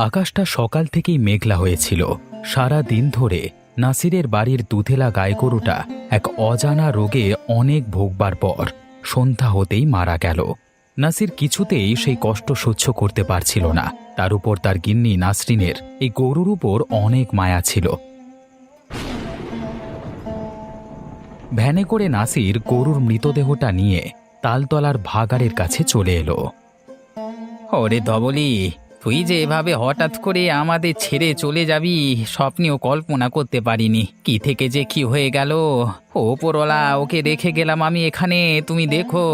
আকাশটা সকাল থেকেই মেঘলা হয়েছিল। সারা দিন ধরে নাসিরের বাড়ির দুধেলা গাইগরুটা এক অজানা রোগে অনেক ভোগবার পর সন্ধ্যা হতেই মারা গেল। নাসির কিছুতেই সেই কষ্ট সহ্য করতে পারছিল না। তার উপর তার গিন্নি নাসরিনের এই গরুর উপর অনেক মায়া ছিল। ভ্যানে করে নাসির গরুর মৃতদেহটা নিয়ে তালতলার ভাগাড়ের কাছে চলে এলো। ওরে ধবলি, তুই যে এভাবে হঠাৎ করে আমাদের ছেড়ে চলে যাবি স্বপ্নেও কল্পনা করতে পারিনি। কি থেকে যে কি হয়ে গেল। ওপরওয়ালা ওকে রেখে গেলাম আমি এখানে, তুমি দেখো।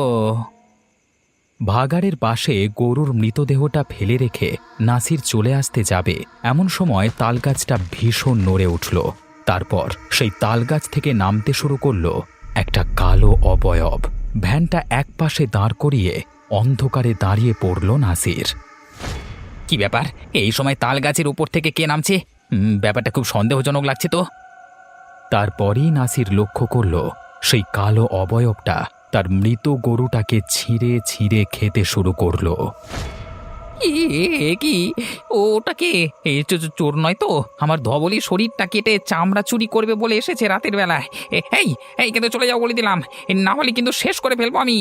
ভাগাড়ের পাশে গরুর মৃতদেহটা ফেলে রেখে নাসির চলে আসতে যাবে এমন সময় তালগাছটা ভীষণ নড়ে উঠল। তারপর সেই তালগাছ থেকে নামতে শুরু করলো একটা কালো অবয়ব। ভ্যানটা একপাশে দাঁড় করিয়ে অন্ধকারে দাঁড়িয়ে পড়ল নাসির। কি ব্যাপার, এই সময় তাল গাছের উপর থেকে কে নামছে? ব্যাপারটা খুব সন্দেহজনক লাগছে তো। তারপরই নাসির লক্ষ্য করল সেই কালো অবয়বটা তার মৃত গরুটাকে ছিঁড়ে ছিঁড়ে খেতে শুরু করলো। কি ওটাকে চোর নয় তো? আমার ধবলি শরীরটা কেটে চামড়া চুরি করবে বলে এসেছে রাতের বেলায়। এই এই কিন্তু চলে যাও বলে দিলাম, না হলে কিন্তু শেষ করে ফেলবো আমি।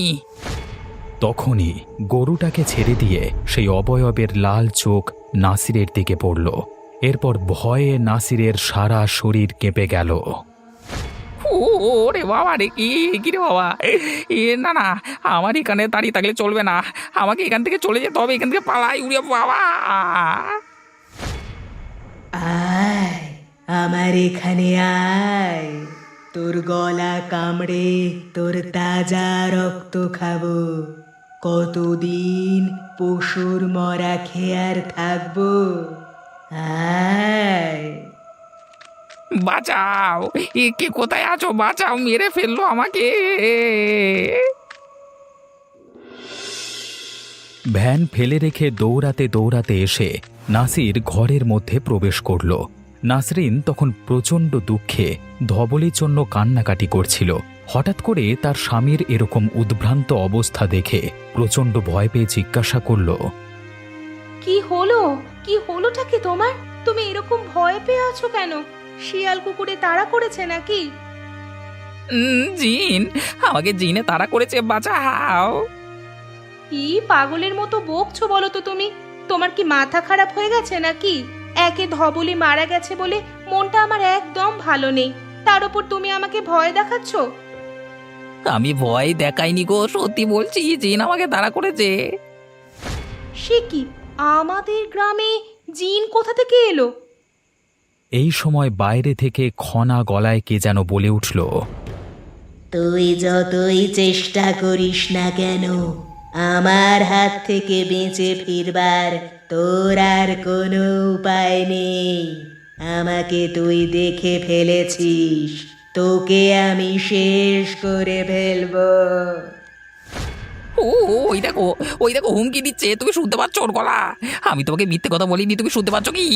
তখনই গরুটাকে ছেড়ে দিয়ে সেই অবয়বের লাল চোখ নাসিরের দিকে পড়ল। এরপর ভয়ে নাসিরের সারা শরীর কেঁপে গেল। ওরে বাবা রে, কি রে বাবা! না না, আমার এখানে দাঁড়িয়ে থাকলে চলবে না, আমাকে এখান থেকে চলে যেতে হবে, এখান থেকে পালাই। উড়ে বাবা! আয়, আমার এখানে আয়। তোর গলা কামড়ে তোর তাজা রক্ত খাবো। কতদিন পশুর মরা খেয়ে আর থাকবো? আয়। বাঁচাও! কে কোথায় আছো? বাঁচাও, মেরে ফেললো আমাকে। ভ্যান ফেলে রেখে দৌড়াতে দৌড়াতে এসে নাসির ঘরের মধ্যে প্রবেশ করল। নাসরিন তখন প্রচণ্ড দুঃখে ধবলির জন্য কান্নাকাটি করছিল। হঠাৎ করে তার স্বামীর এরকম উদ্ভ্রান্ত অবস্থা দেখে প্রচণ্ড ভয় পেয়ে জিজ্ঞাসা করল, কি হলো? কি হলোটা কি তোমার? তুমি এরকম ভয় পেয়ে আছো কেন? শিয়াল কুকুরে তাড়া করেছে নাকি? জিন! আমাকে জিনে তাড়া করেছে, বাঁচাও! কি পাগলের মতো বকছো বলো তো তুমি? তোমার কি মাথা খারাপ হয়ে গেছে নাকি? একে ধবলি মারা গেছে বলে মনটা আমার একদম ভালো নেই, তার উপর তুমি আমাকে ভয় দেখাচ্ছ। আমি ভয় দেখাইনি গো, সত্যি বলছি, জিন আমাকে তাড়া করেছে। সে কি, আমাদের গ্রামে জিন কোথা থেকে এলো? এই সময় বাইরে থেকে খনা গলায় কে যেন বলে উঠল, তুই যতই চেষ্টা করিস না কেন, আমার হাত থেকে বেঁচে ফিরবার তোর আর কোনো উপায় নেই। আমাকে তুই দেখে ফেলেছিস, তোকে আমি শেষ করে ফেলবো। ও, ওই দেখো, ওই দেখো, হুমকি দিচ্ছে। তুমি শুনতে পাচ্ছ ওর গলা? আমি তোমাকে মিথ্যে কথা বলিনি, তুমি শুনতে পাচ্ছ কি?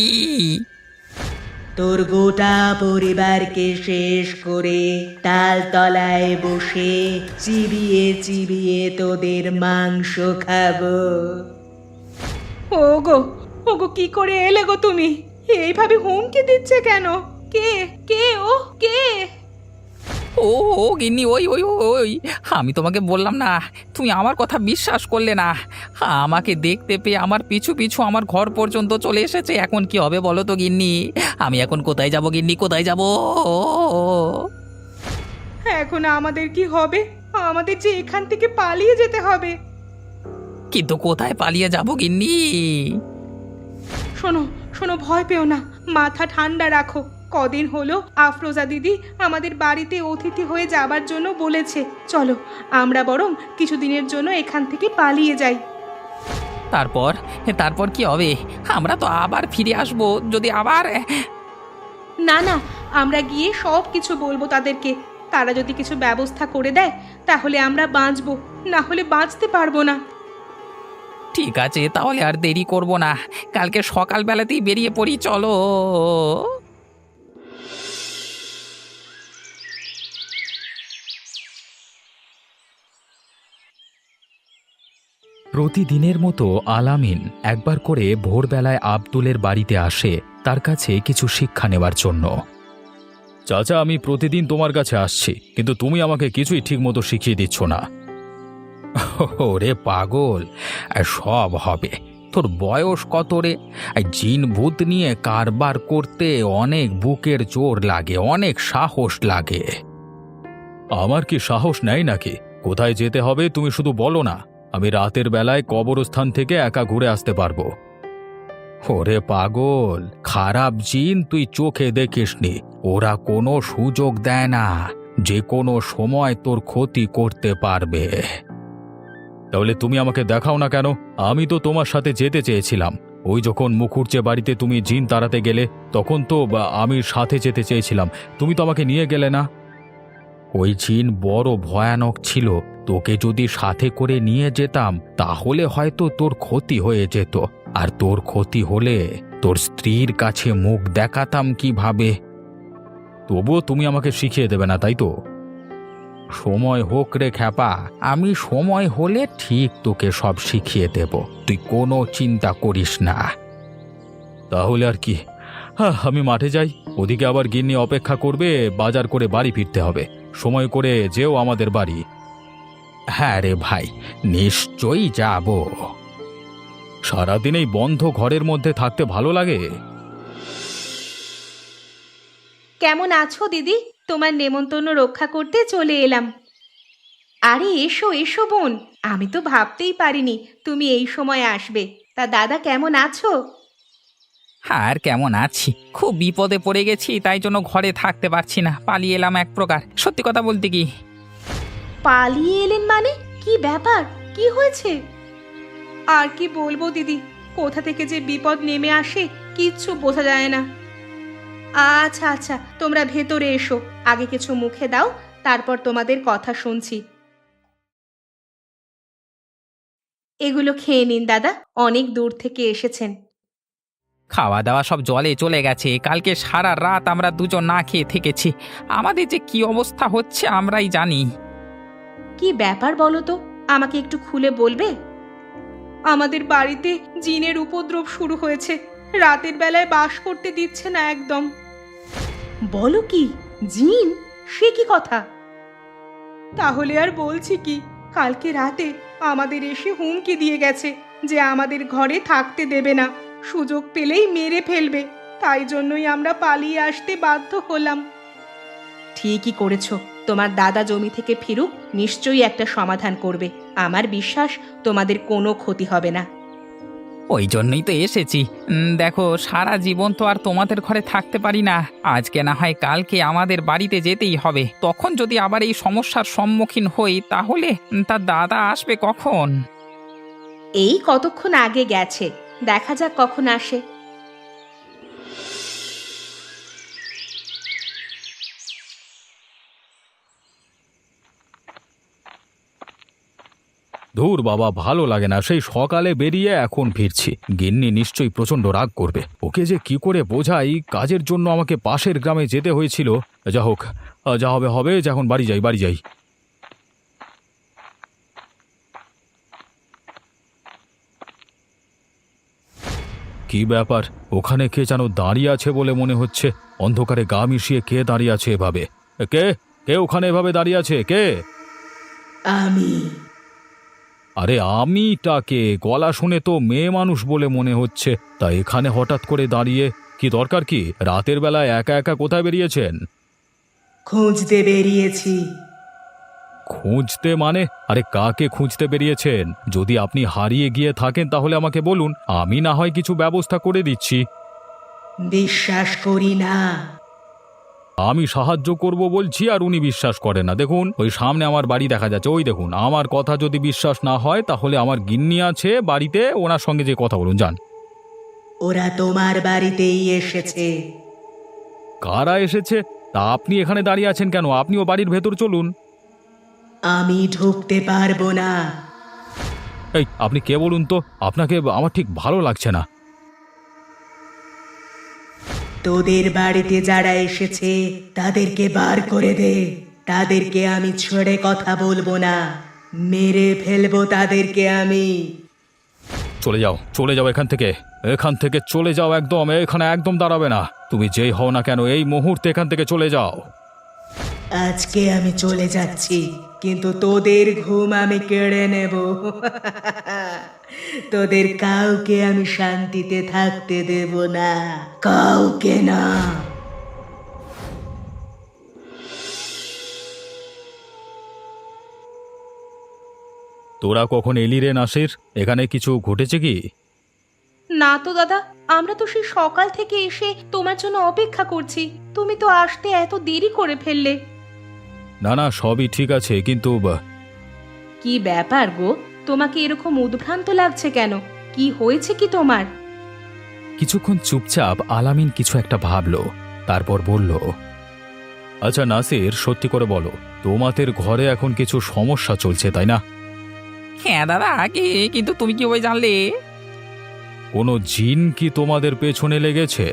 তোর গোটা পরিবারকে শেষ করে তালতলায় বসে চিবিয়ে চিবিয়ে তোদের মাংস খাবো। ওগো, ওগো, কি করে এলে গো তুমি? এইভাবে হুমকি দিচ্ছে কেন? কে? কে ও? কে? ও ও গিন্নি, ওই ওই ওই, আমি তোমাকে বললাম না, তুমি আমার কথা বিশ্বাস করলে না। আমাকে দেখতে পেয়ে আমার পিছু পিছু আমার ঘর পর্যন্ত চলে এসেছে। এখন কি হবে বলো তো গিন্নি? আমি এখন কোথায় যাব গিন্নি, কোথায় যাব? এখন আমাদের কি হবে? আমাদের যে এখান থেকে পালিয়ে যেতে হবে। কিন্তু কোথায় পালিয়ে যাব গিন্নি? শোনো, শোনো, ভয় পেও না, মাথা ঠান্ডা রাখো। কদিন হলো আফরোজা দিদি আমাদের বাড়িতে অতিথি হয়ে যাবার জন্য বলেছে। চলো, আমরা বরং কিছুদিনের জন্য এখান থেকে পালিয়ে যাই। তারপর তারপর কি হবে? আমরা তো আবার ফিরে আসবো যদি আবার। না না, আমরা গিয়ে সব কিছু বলবো তাদেরকে। তারা যদি কিছু ব্যবস্থা করে দেয় তাহলে আমরা বাঁচবো, না হলে বাঁচতে পারবো না। ঠিক আছে, তাহলে আর দেরি করব না, কালকে সকালবেলাতেই বেরিয়ে পড়ি, চলো। প্রতিদিনের মতো আলামিন একবার করে ভোরবেলায় আব্দুলের বাড়িতে আসে তার কাছে কিছু শিক্ষা নেওয়ার জন্য। চাচা, আমি প্রতিদিন তোমার কাছে আসছি, কিন্তু তুমি আমাকে কিছুই ঠিকমতো শিখিয়ে দিচ্ছ না। ওরে পাগল, সব হবে। তোর বয়স কত রে? জিন ভূত নিয়ে কারবার করতে অনেক বুকের জোর লাগে, অনেক সাহস লাগে। আমার কি সাহস নেই নাকি? কোথায় যেতে হবে তুমি শুধু বলো না, আমি রাতের বেলায় কবরস্থান থেকে একা ঘুরে আসতে পারবো। ওরে পাগল, খারাপ জিন তুই চোখে দেখিসনি। ওরা কোনো সুযোগ দেয় না, যে কোনো সময় তোর ক্ষতি করতে পারবে। তাহলে তুমি আমাকে দেখাও না কেন? আমি তো তোমার সাথে যেতে চেয়েছিলাম। ওই যখন মুখুর্জে বাড়িতে তুমি জিন তাড়াতে গেলে, তখন তো আমি সাথে যেতে চেয়েছিলাম, তুমি তো আমাকে নিয়ে গেলে না। ওই জিন বড় ভয়ানক ছিল, তোকে যদি সাথে করে নিয়ে যেতাম তাহলে হয়তো তোর ক্ষতি হয়ে যেত, আর তোর ক্ষতি হলে তোর স্ত্রীর কাছে মুখ দেখাতাম কিভাবে? তবুও তুমি আমাকে শিখিয়ে দেবে না, তাই তো? সময় হোক রে খ্যাপা, আমি সময় হলে ঠিক তোকে সব শিখিয়ে দেব, তুই কোনো চিন্তা করিস না। তাহলে আর কি, আমি মাঠে যাই, ওদিকে আবার গিন্নি অপেক্ষা করবে, বাজার করে বাড়ি ফিরতে হবে। সময় করে যেও আমাদের বাড়ি। হ্যাঁ রে ভাই, নিশ্চয়ই যাব। সারাদিন এই বন্ধ ঘরের মধ্যে থাকতে ভালো লাগে। কেমন আছো দিদি? তোমার নেমন্তন্ন রক্ষা করতে চলে এলাম। আরে এসো এসো বোন, আমি তো ভাবতেই পারিনি তুমি এই সময় আসবে। তা দাদা কেমন আছো? আর কেমন আছি, খুব বিপদে পড়ে গেছি, তাই জন্য ঘরে থাকতে পারছি না, পালিয়ে এলাম এক প্রকার। সত্যি কথা বলতে কি। পালিয়ে এলেন মানে? কি ব্যাপার, কি হয়েছে? আর কি বলবো দিদি, কোথা থেকে যে বিপদ নেমে আসে কিচ্ছু বোঝা যায় না। আচ্ছা আচ্ছা, তোমরা ভেতরে এসো, আগে কিছু মুখে দাও, তারপর তোমাদের কথা শুনছি। এগুলো খেয়ে নিন দাদা, অনেক দূর থেকে এসেছেন। খাওয়া দাওয়া সব জলে চলে গেছে, কালকে সারা রাত আমরা দুজন না খেয়ে থেকেছি। আমাদের যে কি অবস্থা হচ্ছে আমরাই জানি। কি ব্যাপার বলো তো, আমাকে একটু খুলে বলবে? আমাদের বাড়িতে জিনের উপদ্রব শুরু হয়েছে, রাতের বেলায় বাস করতে দিচ্ছে না একদম। বলো কি, জিন? সে কি কথা? তাহলে আর বলছি কি, কালকে রাতে আমাদের এসে হুমকি দিয়ে গেছে যে আমাদের ঘরে থাকতে দেবে না, সুযোগ পেলেই মেরে ফেলবে। তাই জন্যই আমরা পালিয়ে আসতে বাধ্য হলাম। ঠিকই করেছো, তোমার দাদা জমি থেকে ফিরুক, নিশ্চয়ই একটা সমাধান করবে। আমার বিশ্বাস তোমাদের কোনো ক্ষতি হবে না। ওই জন্যই তো এসেছি। দেখো, সারা জীবন তো আর তোমাদের ঘরে থাকতে পারি না, আজকে না হয় কালকে আমাদের বাড়িতে যেতেই হবে। তখন যদি আবার এই সমস্যার সম্মুখীন হই তাহলে তার দাদা আসবে কখন? এই কতক্ষণ আগে গেছে, দেখা যাক কখন আসে। ধুর বাবা, ভালো লাগে না, সেই সকালে বেরিয়ে এখন ফিরছি। গিন্নি নিশ্চয়ই প্রচণ্ড রাগ করবে। ওকে যে কি করে বোঝাই, কাজের জন্য আমাকে পাশের গ্রামে যেতে হয়েছিল। যা হোক, যা হবে হবে, এখন বাড়ি যাই, বাড়ি যাই। কি ব্যাপার, ওখানে কে যেন দাঁড়িয়ে আছে বলে মনে হচ্ছে। অন্ধকারে গা মিশিয়ে কে দাঁড়িয়ে আছে এভাবে? কে কে ওখানে এভাবে দাঁড়িয়ে আছে? কে? আমি। আরে আমিটাকে? গলা শুনে তো মেয়ে মানুষ বলে মনে হচ্ছে। তা এখানে হঠাৎ করে দাঁড়িয়ে কি দরকার? কি রাতের বেলায় একা একা কোথায় বেরিয়েছেন? খুঁজতে বেরিয়েছি। খুঁজতে মানে? আরে কাকে খুঁজতে বেরিয়েছেন? যদি আপনি হারিয়ে গিয়ে থাকেন তাহলে আমাকে বলুন, আমি না হয় কিছু ব্যবস্থা করে দিচ্ছি। বিশ্বাস করি না। আমি সাহায্য করব বলছি আর উনি বিশ্বাস করেন না। দেখুন, ওই সামনে আমার বাড়ি দেখা যাচ্ছে, ওই দেখুন। আমার কথা যদি বিশ্বাস না হয় তাহলে আমার গিন্নি আছে বাড়িতে, ওনার সঙ্গে যে কথা বলুন, যান। ওরা তোমার বাড়িতেই এসেছে। কারা এসেছে? তা আপনি এখানে দাঁড়িয়ে আছেন কেন? আপনিও বাড়ির ভেতর চলুন। আমি ঢুকতে পারবো না। এই আপনি কে বলুন তো? আপনাকে আমার ঠিক ভালো লাগছে না। তোদের বাড়িতে যারা এসেছে তাদেরকে বার করে দে। তাদেরকে আমি ছেড়ে কথা বলবো না, মেরে ফেলবো তাদেরকে আমি। চলে যাও এখান থেকে চলে যাও, একদম এখানে একদম দাঁড়াবে না। তুমি যেই হও না কেন এই মুহূর্তে এখান থেকে চলে যাও। আজকে আমি চলে যাচ্ছি, কিন্তু তোদের ঘুম আমি কেড়ে নেব। তোদের কাউকে আমি শান্তিতে থাকতে দেব না, কাউকে না। তোরা কখন এলি রে নাসির? এখানে কিছু ঘটেছে কি? না তো দাদা, আমরা তো সেই সকাল থেকে এসে তোমার জন্য অপেক্ষা করছি, তুমি তো আসতে এত দেরি করে ফেললে। না না, সবই ঠিক আছে, কিন্তু কি ব্যাপার গো, তোমাকে এরকম উদ্ভ্রান্ত লাগছে কেন? কি হয়েছে কি তোমার? কিছুক্ষণ চুপচাপ আলামিন কিছু একটা ভাবলো, তারপর বলল, আচ্ছা নাসির, সত্যি করে বলো, তোমাদের ঘরে এখন কিছু সমস্যা চলছে তাই না? হ্যাঁ দাদা, আগে কিন্তু তুমি কিভাবে জানলে? কোনো জিন কি তোমাদের পেছনে লেগেছে?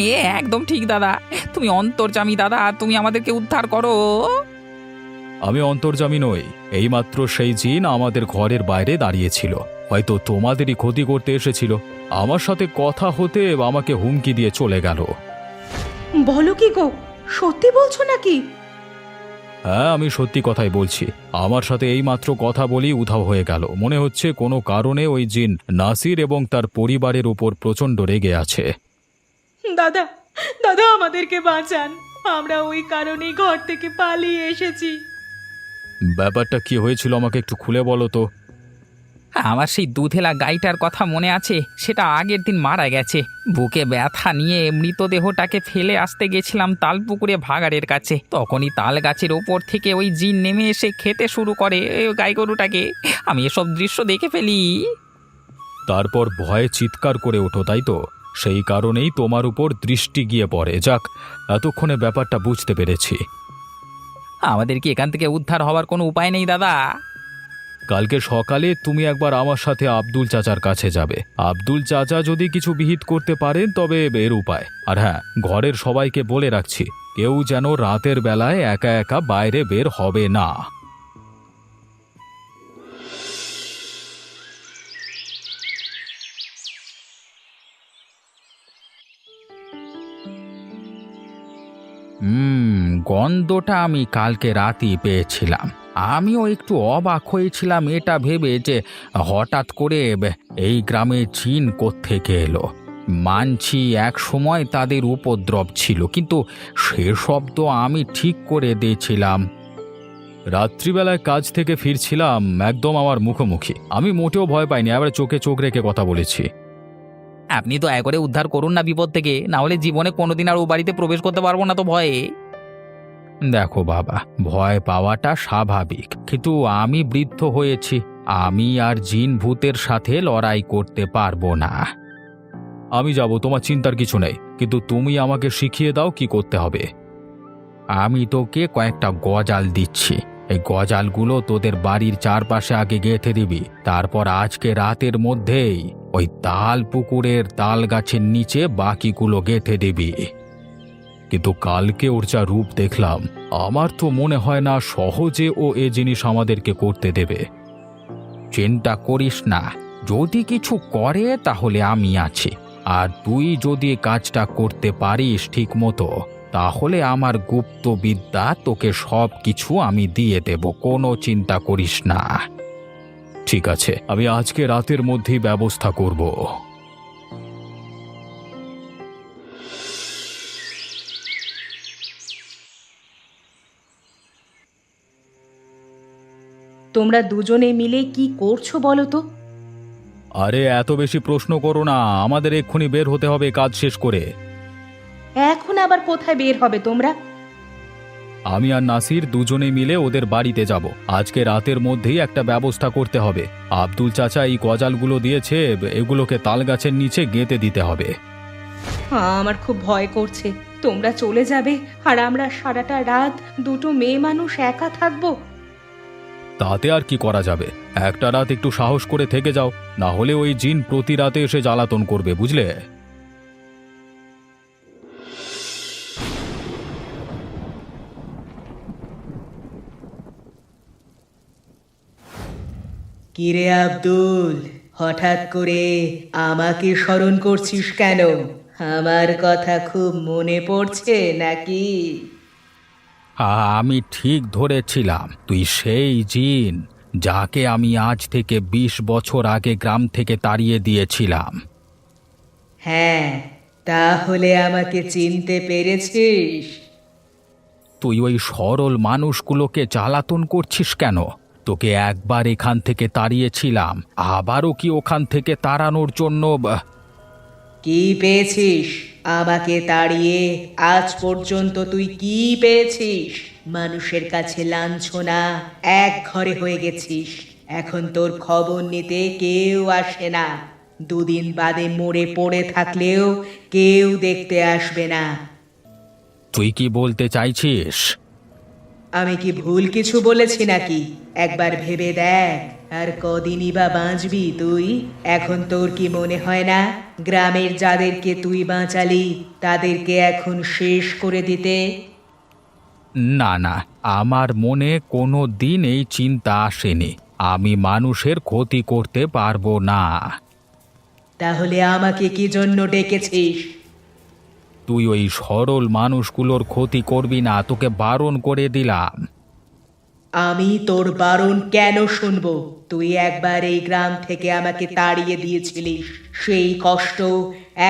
এ একদম ঠিক দাদা, তুমি অন্তর্যামী দাদা, তুমি আমাদেরকে উদ্ধার করো। আমি অন্তর্যামী নই, এইমাত্র সেই জিন আমাদের ঘরের বাইরে দাঁড়িয়েছিল, হয়তো তোমাদেরই ক্ষতি করতে এসেছিল। আমার সাথে কথা হতে আমাকে হুমকি দিয়ে চলে গেল। বলো কি গো, সত্যি বলছো নাকি? হ্যাঁ, আমি সত্যি কথাই বলছি। আমার সাথে এইমাত্র কথা বলি উধাও হয়ে গেল। মনে হচ্ছে কোনো কারণে ওই জিন নাসির এবং তার পরিবারের উপর প্রচণ্ড রেগে আছে। দাদা, দাদা আমাদেরকে বাঁচান, আমরা ওই কারণেই ঘর থেকে পালিয়ে এসেছি। ব্যাপারটা কি হয়েছিল আমাকে একটু খুলে বলো তো। আমার সেই দুধেলা গাইটার কথা মনে আছে, সেটা আগের দিন মারা গেছে। বুকে ব্যথা নিয়ে মৃতদেহটাকে ফেলে আসতে গেছিলাম তালপুকুরে ভাগাড়ের কাছে, তখনই তাল গাছের ওপর থেকে ওই জিন নেমে এসে খেতে শুরু করে ওই গাই গরুটাকে। আমি এসব দৃশ্য দেখে ফেলি। তারপর ভয়ে চিৎকার করে ওঠো, তাই তো? সেই কারণেই তোমার উপর দৃষ্টি গিয়ে পড়ে। যাক, এতক্ষণে ব্যাপারটা বুঝতে পেরেছি। আমাদের কি এখান থেকে উদ্ধার হওয়ার কোনো উপায় নেই দাদা? কালকে সকালে তুমি একবার আমার সাথে আব্দুল চাচার কাছে যাবে। আব্দুল চাচা যদি কিছু বিহিত করতে পারেন তবে এর উপায়। আর হ্যাঁ, ঘরের সবাইকে বলে রাখছি, কেউ যেন রাতের বেলায় একা একা বাইরে বের হবে না। গন্ধটা আমি কালকে রাতেই পেয়েছিলাম। আমিও একটু অবাক হয়েছিলাম এটা ভেবে যে হঠাৎ করে এই গ্রামে জিন কোত্থেকে এলো। মানছি এক সময় তাদের উপদ্রব ছিল, কিন্তু সেসব তো আমি ঠিক করে দিয়েছিলাম। রাত্রিবেলায় কাজ থেকে ফিরছিলাম, একদম আমার মুখোমুখি। আমি মোটেও ভয় পাইনি, আবার চোখে চোখ রেখে কথা বলেছি। আপনি দয়া করে উদ্ধার করুন না বিপদ থেকে, না হলে জীবনে কোনোদিন আর ও বাড়িতে প্রবেশ করতে পারবো না তো ভয়ে। দেখো বাবা, ভয় পাওয়াটা স্বাভাবিক, কিন্তু আমি বৃদ্ধ হয়েছি। আমি আর জিন ভূতের সাথে লড়াই করতে পারবো না। আমি যাব, তোমার চিন্তার কিছু নেই, কিন্তু তুমি আমাকে শিখিয়ে দাও কি করতে হবে। আমি তোকে কয়েকটা গজাল দিচ্ছি। এই গজালগুলো তোদের বাড়ির চারপাশে আগে গেঁথে দিবি। তারপর আজকে রাতের মধ্যেই ওই তাল পুকুরের তাল গাছের নিচে বাকিগুলো গেঁথে দিবি। কিন্তু কালকে ওর যা রূপ দেখলাম, আমার তো মনে হয় না সহজে ও এ জিনিস আমাদেরকে করতে দেবে। চিন্তা করিস না, যদি কিছু করে তাহলে আমি আছি। আর তুই যদি কাজটা করতে পারিস ঠিক মতো, তাহলে আমার গুপ্ত বিদ্যা তোকে সব কিছু আমি দিয়ে দেব, কোনো চিন্তা করিস না। ঠিক আছে, আমি আজকে রাতের মধ্যেই ব্যবস্থা করব। তোমরা দুজনে মিলে কি করছো বলো তো? আরে এত বেশি প্রশ্ন করো না, আমাদের এক্ষুনি বের হতে হবে কাজ শেষ করে। এখন আবার কোথায় বের হবে তোমরা? আমি আর নাসির দুজনে মিলে ওদের বাড়িতে যাব। আজকে রাতের মধ্যেই একটা ব্যবস্থা করতে হবে। আব্দুল চাচা এই গজালগুলো দিয়েছে, এগুলোকে তাল গাছের নিচে গেঁথে দিতে হবে। আমার খুব ভয় করছে, তোমরা চলে যাবে আর আমরা সারাটা রাত দুটো মেয়ে মানুষ একা থাকবো। তাতে আর কি করা যাবে, একটা রাত একটু সাহস করে থেকে যাও, না হলে ওই জিন প্রতি রাতে এসে জ্বালাতন করবে, বুঝলে? কিরে আব্দুল, হঠাৎ করে আমাকে স্মরণ করছিস কেন? আমার কথা খুব মনে পড়ছে নাকি? আমি ঠিক ধরেছিলাম তুই সেই জিন যাকে আমি আজ থেকে 20 বছর আগে গ্রাম থেকে তাড়িয়ে দিয়েছিলাম। হ্যাঁ, তাহলে আমাকে চিনতে পেরেছিস? তুই ওই সরল মানুষগুলোকে জ্বালাতন করছিস কেন? তোকে একবার এখান থেকে তাড়িয়েছিলাম, আবারও কি ওখান থেকে তাড়ানোর জন্য কি পেয়েছিস? আমাকে তাড়িয়ে আজ পর্যন্ত তুই কি পেয়েছিস? মানুষের কাছে লাঞ্ছনা, এক ঘরে হয়ে গেছিস। এখন তোর খবর নিতে কেউ আসে না। দুদিন বাদে মরে পড়ে থাকলেও কেউ দেখতে আসবে না। তুই কি বলতে চাইছিস? আমি কি ভুল কিছু বলেছি নাকি? একবার ভেবে দেখ, আর কদিনই বা বাঁচবি তুই? এখন তোর কি মনে হয় না গ্রামের যাদেরকে তুই বাঁচালি তাদেরকে এখন শেষ করে দিতে? না না, আমার মনে কোনো দিন এই চিন্তা আসেনি। আমি মানুষের ক্ষতি করতে পারবো না। তাহলে আমাকে কি জন্য ডেকেছিস? তুই ওই সরল মানুষগুলোর ক্ষতি করবি না, তোকে বারণ করে দিলাম। আমি তোর বারণ কেন শুনবো? তুই একবার এই গ্রাম থেকে আমাকে তাড়িয়ে দিয়েছিলিস, সেই কষ্ট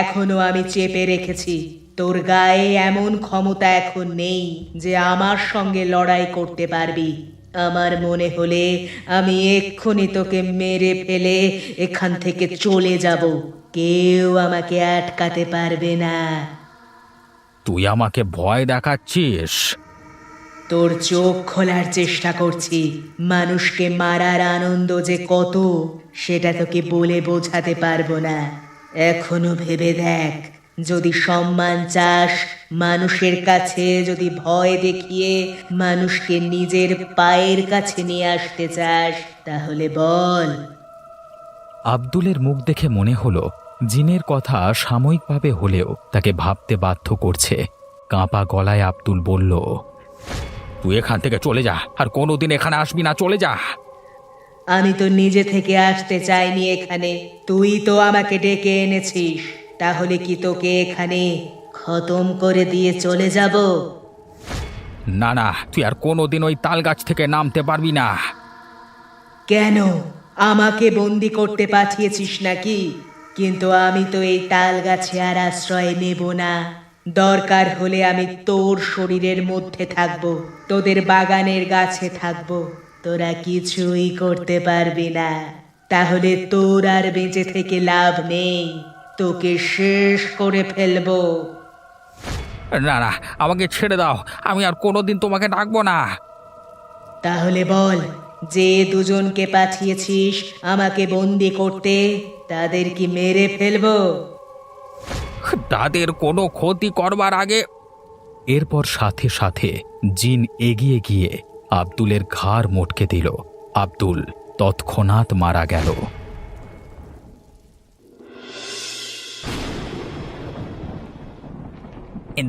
এখনো আমি চেপে রেখেছি। তোর গায়ে এমন ক্ষমতা এখন নেই যে আমার সঙ্গে লড়াই করতে পারবি। আমার মনে হলে আমি এক্ষুনি তোকে মেরে ফেলে এখান থেকে চলে যাব। কেউ আমাকে আটকাতে পারবে না। তুই আমাকে ভয় দেখাচ্ছিস? তোর চোখ খোলার চেষ্টা করছি। মানুষকে মারার আনন্দ যে কত সেটা তোকে বলে বোঝাতে পারবো না। এখনো ভেবে দেখ, যদি সম্মান চাস, মানুষের কাছে যদি ভয় দেখিয়ে মানুষকে নিজের পায়ের কাছে নিয়ে আসতে চাস, তাহলে বল। আব্দুলের মুখ দেখে মনে হলো জিনের কথা সাময়িকভাবে হলেও তাকে ভাবতে বাধ্য করছে। কাঁপা গলায় আব্দুল বলল, তুই এখান থেকে চলে যা, আর কোনোদিন এখানে আসবি না, চলে যা। আমি তো নিজে থেকে আসতে চাইনি এখানে, তুই তো আমাকে ডেকে এনেছিস। তাহলে কি তোকে এখানে খতম করে দিয়ে চলে যাব? না না, তুই আর কোনোদিন ওই তাল গাছ থেকে নামতে পারবি না। কেন? আমাকে বন্দি করতে পাঠিয়েছিস নাকি? কিন্তু আমি তো এই তাল গাছে আর আশ্রয় নেব না। দরকার হলে আমি তোর শরীরের মধ্যে থাকব, তোদের বাগানের গাছে থাকব, তোরা কিছুই করতে পারবি না। তাহলে তোর আর বেঁচে থেকে লাভ নেই, তোকে শেষ করে ফেলবো। না না, আমাকে ছেড়ে দাও, আমি আর কোনোদিন তোমাকে ডাকবো না। তাহলে বল, যে দুজনকে পাঠিয়েছিস আমাকে বন্দি করতে, তাদের কি মেরে ফেলবো? তাদের কোনো ক্ষতি করবার আগে এরপর সাথে সাথে জিন এগিয়ে গিয়ে আব্দুলের ঘাড় মটকে দিল। আব্দুল তৎক্ষণাৎ মারা গেল।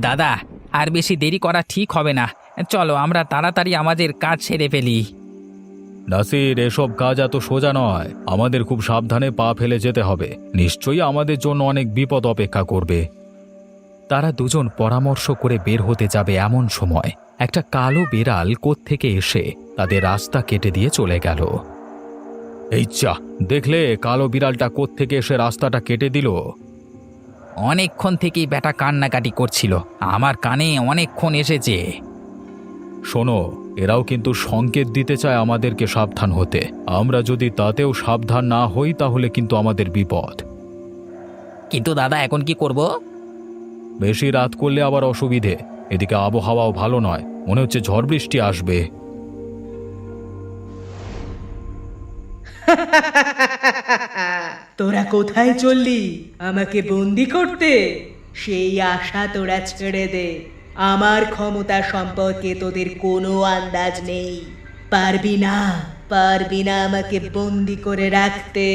দাদা, আর বেশি দেরি করা ঠিক হবে না। চলো আমরা তাড়াতাড়ি আমাদের কাজ সেরে ফেলি। নাসির, এসব কাজ এত সোজা নয়। আমাদের খুব সাবধানে পা ফেলে যেতে হবে। নিশ্চয়ই আমাদের জন্য অনেক বিপদ অপেক্ষা করবে। তারা দুজন পরামর্শ করে বের হতে যাবে এমন সময় একটা কালো বিড়াল কোত্থেকে এসে তাদের রাস্তা কেটে দিয়ে চলে গেল। এই যা, দেখলে কালো বিড়ালটা কোত্থেকে এসে রাস্তাটা কেটে দিল? অনেকক্ষণ থেকেই ব্যাটা কান্নাকাটি করছিল, আমার কানে অনেকক্ষণ এসেছে। শোনো, এরাও কিন্তু সংকেত দিতে চায় আমাদেরকে সাবধান হতে। আমরা যদি তাতেও সাবধান না হই তাহলে কিন্তু আমাদের বিপদ। কিন্তু দাদা, এখন কি করব? বেশি রাত করলে আবার অসুবিধে। এদিকে আবহাওয়াও ভালো নয়, মনে হচ্ছে ঝড় বৃষ্টি আসবে। তোরা কোথায় চললি আমাকে বন্দি করতে? সেই আশা তোরা ছেড়ে দে। আমার ক্ষমতা সম্পর্কে তোদের কোনো আন্দাজ নেই। পারবি না, পারবি না আমাকে বন্দি করে রাখতে।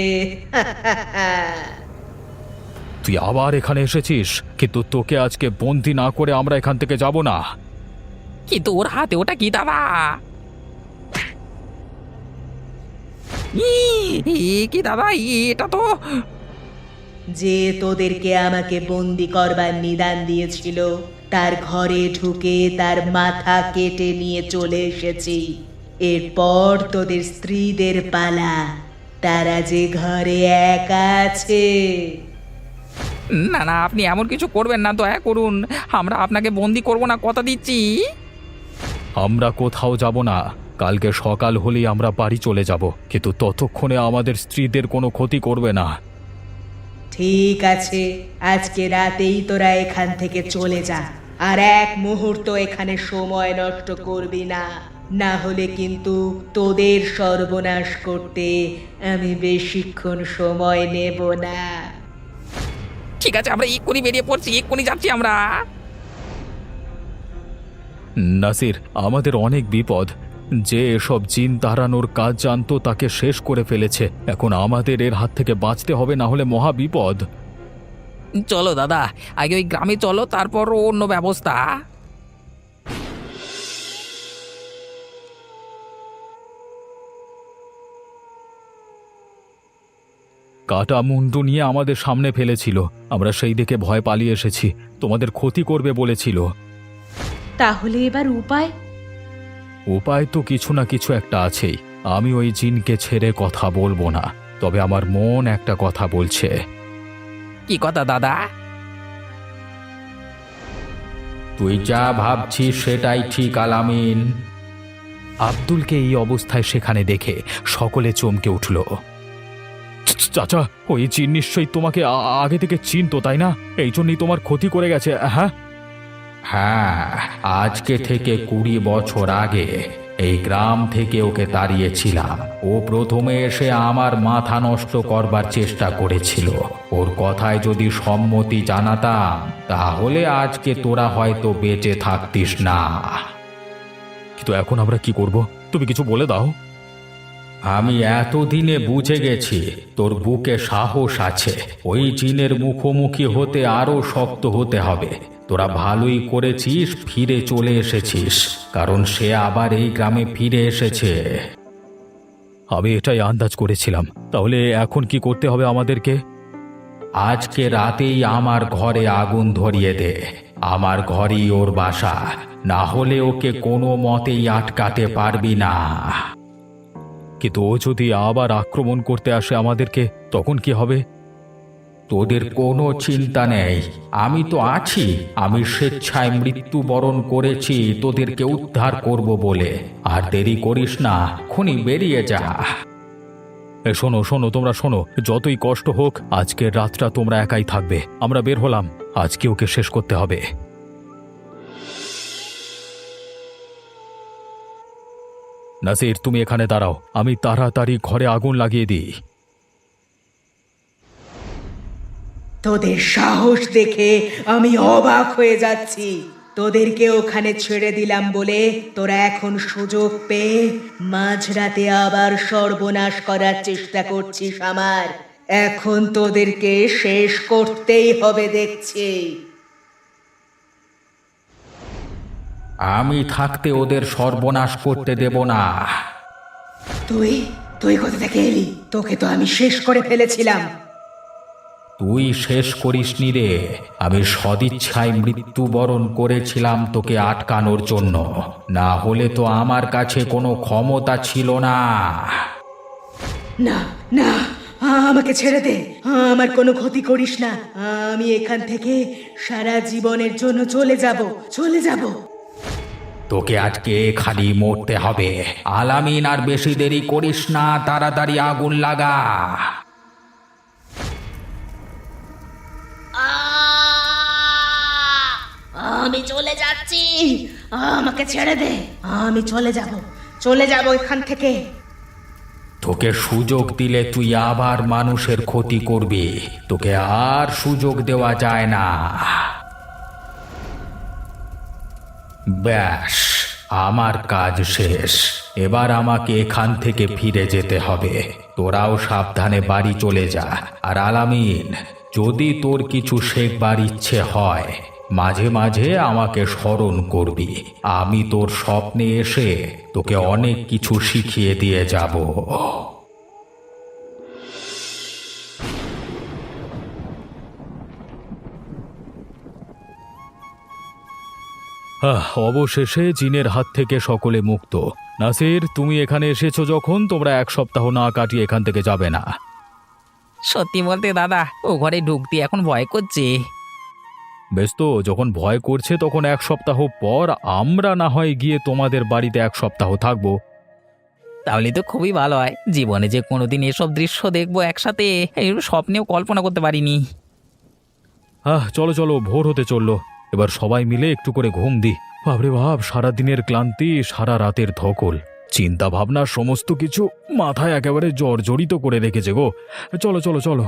তুই আবার এখানে এসেছিস, কিন্তু তোকে আজকে বন্দি না করে আমরা এখান থেকে যাব না। কিন্তু ওর হাতে ওটা কি দাদা? কি দাদা, এটা তো যে তোদেরকে আমাকে বন্দি করবার নিদান দিয়েছিল তার ঘরে ঢুকে তার মাথা কেটে নিয়ে চলে এসেছি। এরপর তোদের স্ত্রীদের পালা, তারা যে ঘরে একা আছে। না না, আপনি এমন কিছু করবেন না, দয়া করুন। আমরা আপনাকে বন্দি করব না, কথা দিচ্ছি। আমরা কোথাও যাব না। কালকে সকাল হলেই আমরা বাড়ি চলে যাব, কিন্তু ততক্ষণে আমাদের স্ত্রীদের কোনো ক্ষতি করবে না। ঠিক আছে, আজকে রাতেই তোরা এখান থেকে চলে যা, আর এক মুহূর্ত এখানে সময় নষ্ট করবি না, না হলে কিন্তু তোদের সর্বনাশ করতে আমি বেশিক্ষণ সময় নেব না। ঠিক আছে, আমরা এক্ষুনি বেরিয়ে পড়ছি, এক্ষুনি যাচ্ছি আমরা। নাসির, আমাদের অনেক বিপদ। যে এসব জিন তাড়ানোর কাজ জানতো তাকে শেষ করে ফেলেছে। এখন আমাদের এর হাত থেকে বাঁচতে হবে, না হলে মহা বিপদ। চলো দাদা, আগে ওই গ্রামে চলো, তারপর অন্য ব্যবস্থা। কাটা মুন্ডু নিয়ে আমাদের সামনে ফেলেছিল, আমরা সেই দেখে ভয় পালিয়ে এসেছি। তোমাদের ক্ষতি করবে বলেছিল। তাহলে এবার উপায়? উপায় তো কিছু না কিছু একটা আছেই। আমি ওই জিনকে ছেড়ে কথা বলবো না, তবে আমার মন একটা কথা বলছে। কি কথা দাদা? তুই যা ভাবছিস সেটাই ঠিক আলামিন। আব্দুলকে এই অবস্থায় সেখানে দেখে সকলে চমকে উঠল। চাচা, ওই জিন নিশ্চয়ই তোমাকে আগে থেকে চিনতো, তাই না? এই জন্যই তোমার ক্ষতি করে গেছে। হ্যাঁ হ্যাঁ, আজকে থেকে 20 বছর আগে এই গ্রাম থেকে ওকে তাড়িয়েছিলাম। ও প্রথমে এসে আমার মাথা নষ্ট করবার চেষ্টা করেছিল। ওর কথায় যদি সম্মতি জানাতাম তাহলে আজকে তোরা হয়তো বেঁচে থাকতিস না। কিন্তু এখন আমরা কি করব? তুমি কিছু বলে দাও। আমি এতদিনে বুঝে গেছি তোর বুকে সাহস আছে। ওই জিনের মুখোমুখি হতে আরো শক্ত হতে হবে। তোরা ভালোই করেছিস ফিরে চলে এসেছিস, কারণ সে আবার এই গ্রামে ফিরে এসেছে। আমি এটাই আন্দাজ করেছিলাম। তাহলে এখন কি করতে হবে আমাদেরকে? আজকে রাতেই আমার ঘরে আগুন ধরিয়ে দে। আমার ঘরই ওর বাসা, না হলে ওকে কোনো মতেই আটকাতে পারবি না। কিন্তু ও যদি আবার আক্রমণ করতে আসে আমাদেরকে, তখন কি হবে? তোদের কোনো চিন্তা নেই, আমি তো আছি। আমি স্বেচ্ছায় মৃত্যুবরণ করেছি তোদেরকে উদ্ধার করব বলে। আর দেরি করিস না, এক্ষুনি বেরিয়ে যা। শোনো শোনো, তোমরা শোনো, যতই কষ্ট হোক আজকের রাতটা তোমরা একাই থাকবে। আমরা বের হলাম, আজকে ওকে শেষ করতে হবে। নাসির, তুমি এখানে দাঁড়াও, আমি তাড়াতাড়ি ঘরে আগুন লাগিয়ে দিই। তোদের সাহস দেখে আমি অবাক হয়ে যাচ্ছি। তোদেরকে ওখানে ছেড়ে দিলাম বলে তোরা এখন সুযোগ পেয়ে মাঝরাতে আবার সর্বনাশ করার চেষ্টা করছিস আমার। এখন তোদেরকে শেষ করতেই হবে দেখছি। আমি থাকতে ওদের সর্বনাশ করতে দেব না। তুই তুই কোথা থেকে এলি? তোকে তো আমি শেষ করে ফেলেছিলাম। তুই শেষ করিসনি রে, আমি সদিচ্ছায় মৃত্যুবরণ করেছিলাম তোকে আটকানোর জন্য। না হলে তো আমার কাছে কোনো ক্ষমতা ছিল না। না না, আমাকে ছেড়ে দে, আমার কোনো ক্ষতি করিস না। আমি এখান থেকে সারা জীবনের জন্য চলে যাব। তোকে আজকে এখানেই মরতে হবে। আলামিন, আর বেশি দেরি করিস না, তাড়াতাড়ি আগুন লাগা। আমি চলে যাচ্ছি, আমাকে ছেড়ে দে। আমি চলে যাব এখান থেকে। তোকে সুযোগ দিলে তুই আবার মানুষের ক্ষতি করবি, তোকে আর সুযোগ দেওয়া যায় না। ব্যাস, আমার কাজ শেষ। এবার আমাকে এখান থেকে ফিরে যেতে হবে। তোরাও সাবধানে বাড়ি চলে যা। আর আলামিন, যদি তোর কিছু শেখবার ইচ্ছে হয় মাঝে মাঝে আমাকে স্মরণ করবি। আমি তোর স্বপ্নে এসে তোকে অনেক কিছু শিখিয়ে দিয়ে যাব। অবশেষে জিনের হাত থেকে সকলে মুক্ত। নাসির, তুমি এখানে এসেছো যখন, তোমরা 1 সপ্তাহ না কাটিয়ে এখান থেকে যাবে না। সত্যি বলতে দাদা, ও ঘরে ঢুকতে এখন ভয় করছে। বেশ, তো যখন ভয় করছে তখন 1 সপ্তাহ পর আমরা না হয় গিয়ে তোমাদের বাড়িতে 1 সপ্তাহ থাকবো। তাহলে তো খুবই ভালো হয়। জীবনে যে কোনোদিন এসব দৃশ্য দেখবো একসাথে, এগুলো স্বপ্নেও কল্পনা করতে পারিনি। চলো চলো, ভোর হতে চললো। এবার সবাই মিলে একটু করে ঘুম দি। বাপরে বাপ, সারাদিনের ক্লান্তি, সারা রাতের ধকল, চিন্তা ভাবনা সমস্ত কিছু মাথায় একেবারে জর্জরিত করে রেখেছে গো। চলো চলো চলো।